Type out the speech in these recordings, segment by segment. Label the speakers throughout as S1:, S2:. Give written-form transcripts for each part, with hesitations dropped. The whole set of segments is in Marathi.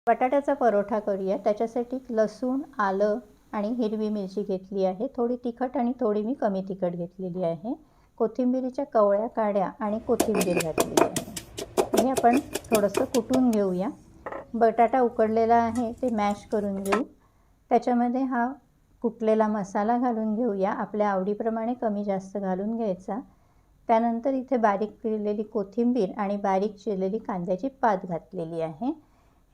S1: बटाट्याचा परोठा करूया। त्याच्यासाठी लसूण, आलं आणि हिरवी मिरची घेतली आहे। थोडी तिखट आणि थोडी मी कमी तिखट घेतलेली आहे। कोथिंबीरीच्या कवळ्या काड्या आणि कोथिंबीर घातलेली आहे। हे आपण थोडंसं कुटून घेऊया। बटाटा उकडलेला आहे ते मॅश करून घेऊ। त्याच्यामध्ये हा कुटलेला मसाला घालून घेऊया। आपल्या आवडीप्रमाणे कमी जास्त घालून घ्यायचा। त्यानंतर इथे बारीक चिरलेली कोथिंबीर आणि बारीक चिरलेली कांद्याची पात घातलेली आहे।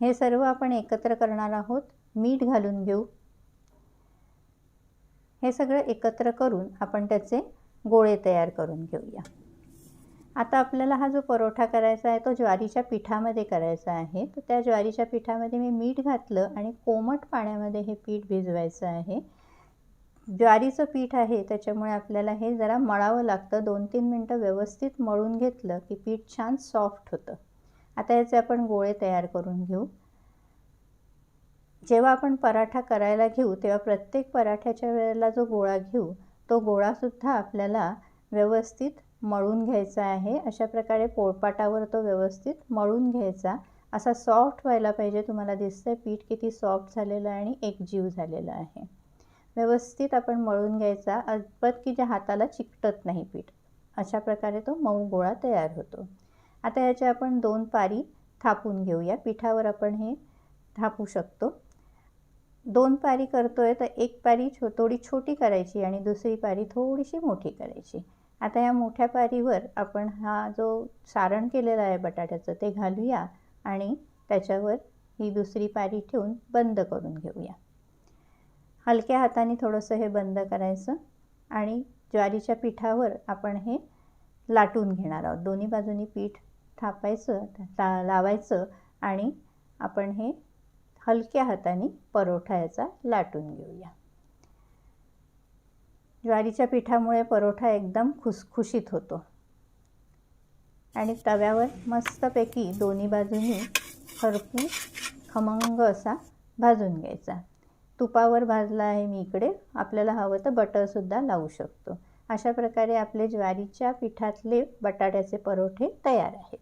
S1: हे सर्व आपण एकत्र करणार आहोत। मीठ घालून घेऊ। हे सगळं एकत्र करून आपण त्याचे गोळे तयार करून घेऊया। आता आपल्याला हा जो परोठा करायचा आहे तो ज्वारीच्या पिठामध्ये करायचा आहे। तर त्या ज्वारीच्या पिठामध्ये मी मीठ घातलं आणि कोमट पाण्यामध्ये हे पीठ भिजवायचं आहे। ज्वारीचं पीठ आहे त्याच्यामुळे आपल्याला हे जरा मळावं लागतं। 2-3 मिनिटं व्यवस्थित मळून घेतलं की पीठ छान सॉफ्ट होतं। आता याचे आपण गोळे तयार करून घेऊ। जेव्हा आपण पराठा करायला घेऊ तेव्हा प्रत्येक पराठ्याच्या वेळेला जो गोळा घेऊ तो गोळासुद्धा आपल्याला व्यवस्थित मळून घ्यायचा आहे। अशा प्रकारे पोळपाटावर तो व्यवस्थित मळून घ्यायचा। असा सॉफ्ट व्हायला पाहिजे। तुम्हाला दिसतंय पीठ किती सॉफ्ट झालेलं आहे आणि एकजीव झालेलं आहे। व्यवस्थित आपण मळून घ्यायचा अजिबात की ज्या हाताला चिकटत नाही पीठ। अशा प्रकारे तो मऊ गोळा तयार होतो। आता याचे आपण 2 पारी थापून घेऊया। पिठावर आपण हे थापू शकतो। 2 पारी करतोय तर एक पारी थोडी छोटी करायची आणि दुसरी पारी थोडीशी मोठी करायची। आता या मोठ्या पारीवर आपण हा जो सारण केलेला आहे बटाट्याचं ते घालूया आणि त्याच्यावर ही दुसरी पारी ठेवून बंद करून घेऊया। हलक्या हाताने थोडंसं हे बंद करायचं आणि ज्वारीच्या पिठावर आपण हे लाटून घेणार आहोत। दोन्ही बाजूनी पीठ थापायचं, लावायचं आणि आपण हे हलक्या हाताने परोठा याचा लाटून घेऊया। ज्वारीच्या पिठामुळे परोठा एकदम खुसखुशीत होतो आणि तव्यावर मस्तपैकी दोन्ही बाजूनी खरपूस खमंग असा भाजून घ्यायचा। तुपावर भाजला आहे मी इकडे। आपल्याला हवं तर बटरसुद्धा लावू शकतो। अशा प्रकारे आपले ज्वारीच्या पिठातले बटाट्याचे परोठे तयार आहेत।